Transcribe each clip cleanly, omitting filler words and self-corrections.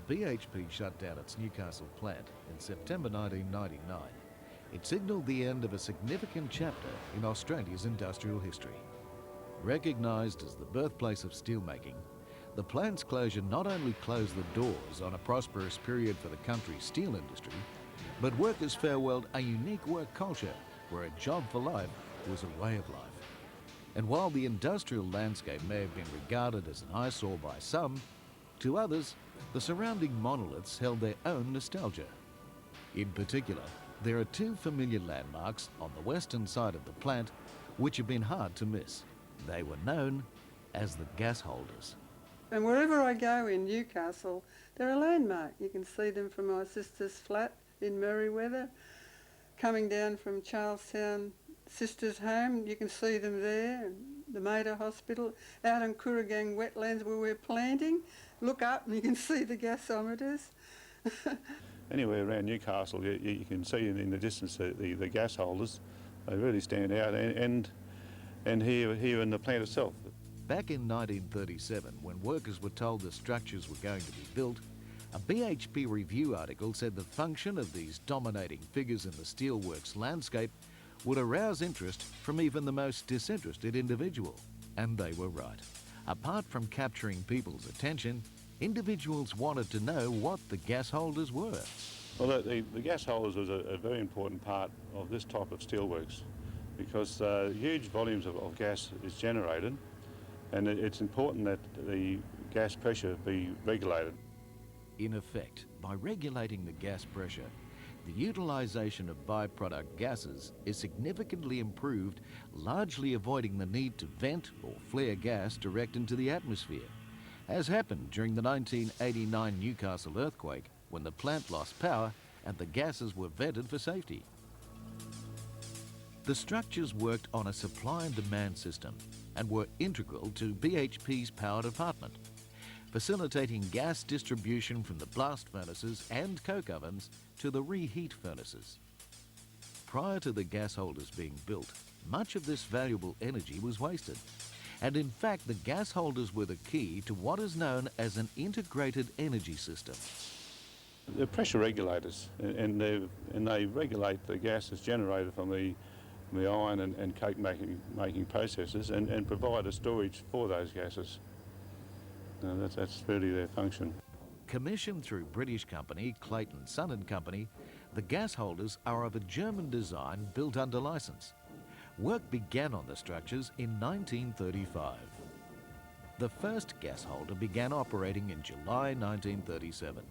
BHP shut down its Newcastle plant in September 1999, it signalled the end of a significant chapter in Australia's industrial history. Recognised as the birthplace of steelmaking, the plant's closure not only closed the doors on a prosperous period for the country's steel industry, but workers farewelled a unique work culture where a job for life was a way of life. And while the industrial landscape may have been regarded as an eyesore by some, to others, the surrounding monoliths held their own nostalgia. In particular, there are two familiar landmarks on the western side of the plant which have been hard to miss. They were known as the Gasholders. And wherever I go in Newcastle, they're a landmark. You can see them from my sister's flat in Merriweather. Coming down from Charlestown sister's home, you can see them there. And the Mater Hospital, out in Kooragang wetlands where we're planting. Look up and you can see the gasometers. Anywhere around Newcastle, you can see in the distance the gas holders. They really stand out, and here in the plant itself. Back in 1937, when workers were told the structures were going to be built, a BHP review article said the function of these dominating figures in the steelworks landscape would arouse interest from even the most disinterested individual. And they were right. Apart from capturing people's attention, individuals wanted to know what the gas holders were. Well, the gas holders was a very important part of this type of steelworks because huge volumes of gas is generated, and it's important that the gas pressure be regulated. In effect, by regulating the gas pressure, the utilisation of byproduct gases is significantly improved, largely avoiding the need to vent or flare gas direct into the atmosphere, as happened during the 1989 Newcastle earthquake when the plant lost power and the gases were vented for safety. The structures worked on a supply and demand system and were integral to BHP's power department, facilitating gas distribution from the blast furnaces and coke ovens to the reheat furnaces. Prior to the gas holders being built, much of this valuable energy was wasted. And in fact, the gas holders were the key to what is known as an integrated energy system. They're pressure regulators, and they regulate the gases generated from the iron and coke making processes and provide a storage for those gases. That's really their function. Commissioned through British company Clayton Son and Company, the gas holders are of a German design built under licence. Work began on the structures in 1935. The first gas holder began operating in July 1937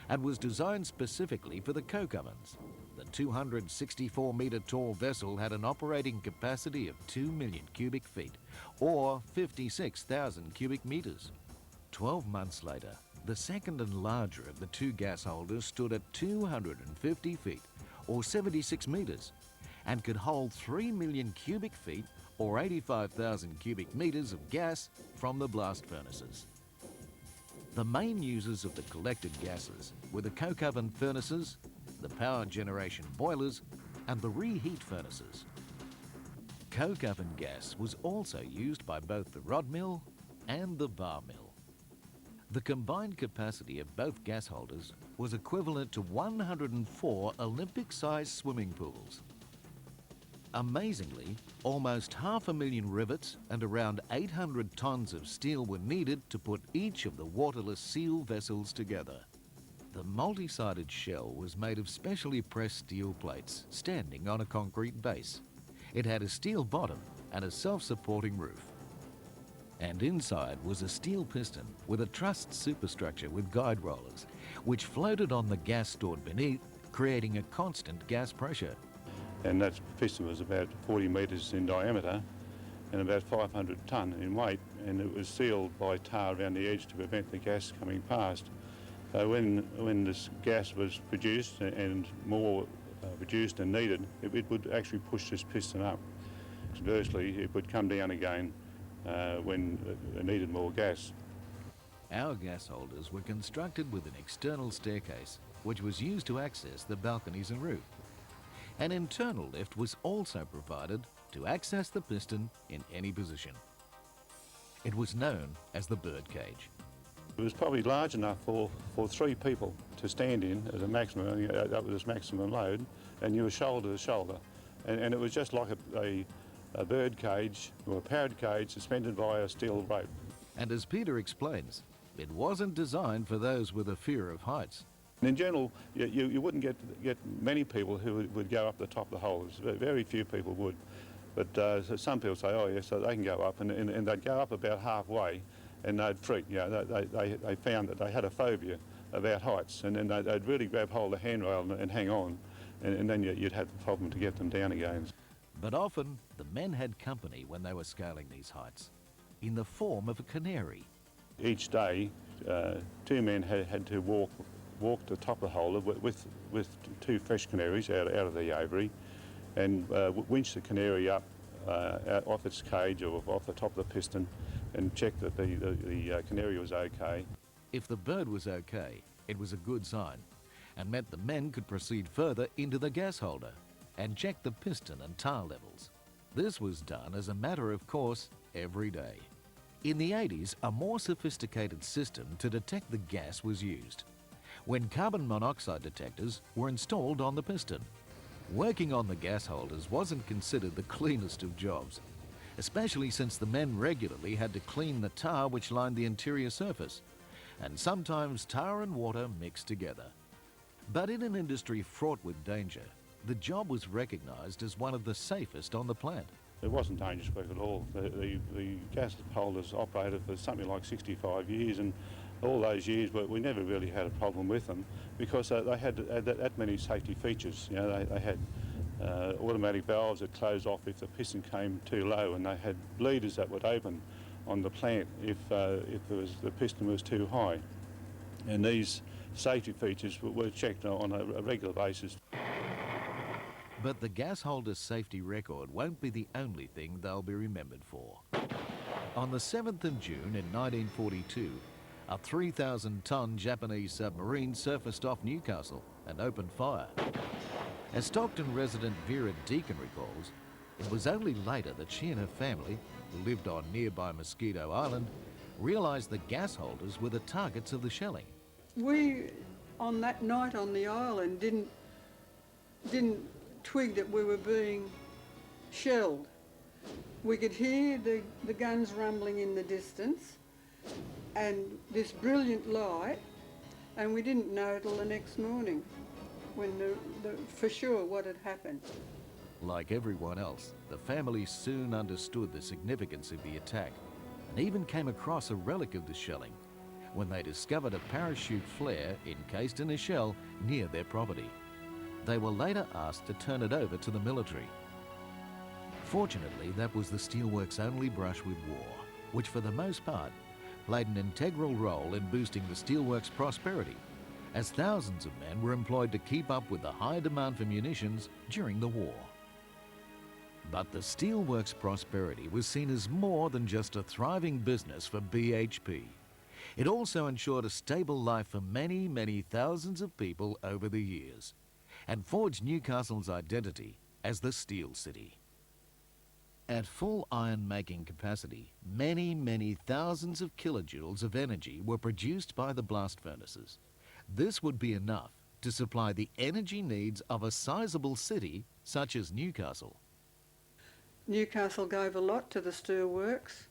and was designed specifically for the coke ovens. The 264-metre tall vessel had an operating capacity of 2 million cubic feet, or 56,000 cubic metres. 12 months later, the second and larger of the two gas holders stood at 250 feet, or 76 metres, and could hold 3 million cubic feet, or 85,000 cubic metres of gas from the blast furnaces. The main users of the collected gases were the coke oven furnaces, the power generation boilers, and the reheat furnaces. Coke oven gas was also used by both the rod mill and the bar mill. The combined capacity of both gas holders was equivalent to 104 Olympic-sized swimming pools. Amazingly, almost 500,000 rivets and around 800 tonnes of steel were needed to put each of the waterless seal vessels together. The multi-sided shell was made of specially pressed steel plates standing on a concrete base. It had a steel bottom and a self-supporting roof. And inside was a steel piston with a trussed superstructure with guide rollers, which floated on the gas stored beneath, creating a constant gas pressure. And that piston was about 40 metres in diameter and about 500 tonne in weight, and it was sealed by tar around the edge to prevent the gas coming past. So when this gas was produced and more produced and needed, it would actually push this piston up. Conversely, it would come down again when it needed more gas. Our gas holders were constructed with an external staircase, which was used to access the balconies and roof. An internal lift was also provided to access the piston in any position. It was known as the bird cage. It was probably large enough for 3 people to stand in as a maximum. That was its maximum load, and you were shoulder to shoulder. And it was just like a bird cage or a parrot cage suspended by a steel rope. And as Peter explains, it wasn't designed for those with a fear of heights. And in general, you wouldn't get many people who would go up the top of the hole. Very few people would. But so some people say, oh yes, so they can go up, and they'd go up about halfway and they'd freak. You know, they found that they had a phobia about heights, and then they'd really grab hold of the handrail and hang on, and then you'd have the problem to get them down again. But often, the men had company when they were scaling these heights, in the form of a canary. Each day, 2 men had to walk to the top of the hole with 2 fresh canaries out of the aviary, and winch the canary up off its cage or off the top of the piston, and check that the canary was okay. If the bird was okay, it was a good sign, and meant the men could proceed further into the gas holder and check the piston and tar levels. This was done as a matter of course every day. In the 80s, a more sophisticated system to detect the gas was used, when carbon monoxide detectors were installed on the piston. Working on the gas holders wasn't considered the cleanest of jobs, especially since the men regularly had to clean the tar which lined the interior surface, and sometimes tar and water mixed together. But in an industry fraught with danger, the job was recognised as one of the safest on the plant. It wasn't dangerous work at all. The gas holders operated for something like 65 years, and all those years we never really had a problem with them because they had that many safety features. You know, they had automatic valves that closed off if the piston came too low, and they had bleeders that would open on the plant if the piston was too high. And these safety features were checked on a regular basis. But the gas holder's safety record won't be the only thing they'll be remembered for. On the 7th of June in 1942, a 3,000-ton Japanese submarine surfaced off Newcastle and opened fire. As Stockton resident Vera Deacon recalls, it was only later that she and her family, who lived on nearby Mosquito Island, realised the gas holders were the targets of the shelling. We, on that night on the island, didn't twig that we were being shelled. We could hear the guns rumbling in the distance and this brilliant light, and we didn't know till the next morning when for sure what had happened. Like everyone else, the family soon understood the significance of the attack and even came across a relic of the shelling when they discovered a parachute flare encased in a shell near their property. They were later asked to turn it over to the military. Fortunately, that was the Steelworks' only brush with war, which for the most part played an integral role in boosting the Steelworks' prosperity, as thousands of men were employed to keep up with the high demand for munitions during the war. But the Steelworks' prosperity was seen as more than just a thriving business for BHP. It also ensured a stable life for many, many thousands of people over the years, and forged Newcastle's identity as the Steel City. At full iron-making capacity, many, many thousands of kilojoules of energy were produced by the blast furnaces. This would be enough to supply the energy needs of a sizable city such as Newcastle. Newcastle gave a lot to the Steelworks,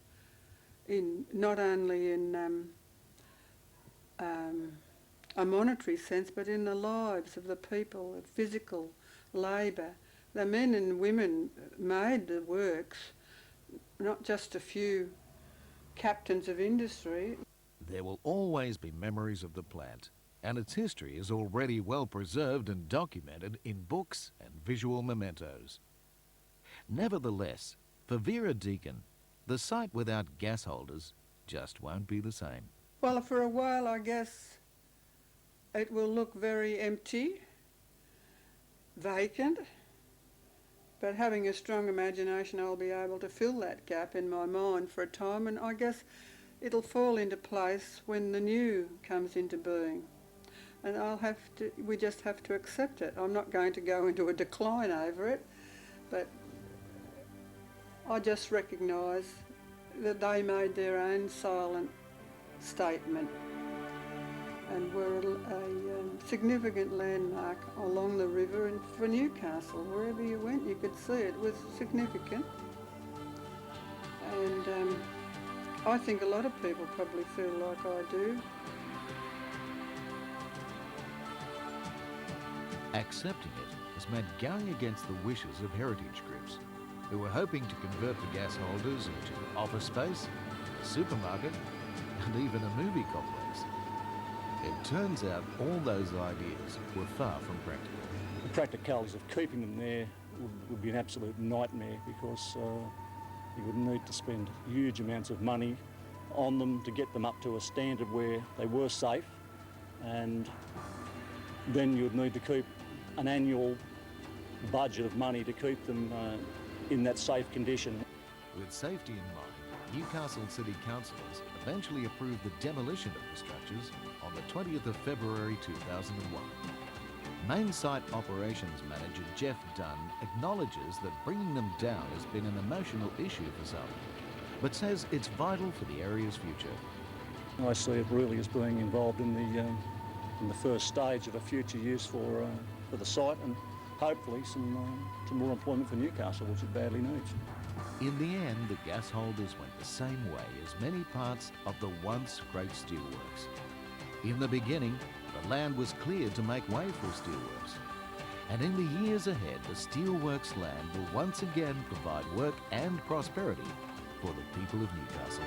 not only in a monetary sense, but in the lives of the people, the physical labour. The men and women made the works, not just a few captains of industry. There will always be memories of the plant, and its history is already well preserved and documented in books and visual mementos. Nevertheless, for Vera Deacon, the site without gas holders just won't be the same. Well, for a while, I guess it will look very empty, vacant, but having a strong imagination, I'll be able to fill that gap in my mind for a time, and I guess it'll fall into place when the new comes into being. And we just have to accept it. I'm not going to go into a decline over it, but I just recognise that they made their own silent statement. And we're a significant landmark along the river, and for Newcastle, wherever you went you could see it. It was significant. And I think a lot of people probably feel like I do. Accepting it has meant going against the wishes of heritage groups who were hoping to convert the Gasholders into office space, a supermarket, and even a movie complex. It turns out all those ideas were far from practical. The practicalities of keeping them there would be an absolute nightmare, because you would need to spend huge amounts of money on them to get them up to a standard where they were safe, and then you would need to keep an annual budget of money to keep them in that safe condition. With safety in mind, Newcastle City Councillors eventually approved the demolition of the structures on the 20th of February 2001. Main Site Operations Manager Jeff Dunn acknowledges that bringing them down has been an emotional issue for some, but says it's vital for the area's future. I see it really as being involved in the first stage of a future use for the site, and hopefully some more employment for Newcastle, which it badly needs. In the end, the Gasholders went the same way as many parts of the once great Steelworks. In the beginning, the land was cleared to make way for Steelworks. And in the years ahead, the Steelworks land will once again provide work and prosperity for the people of Newcastle.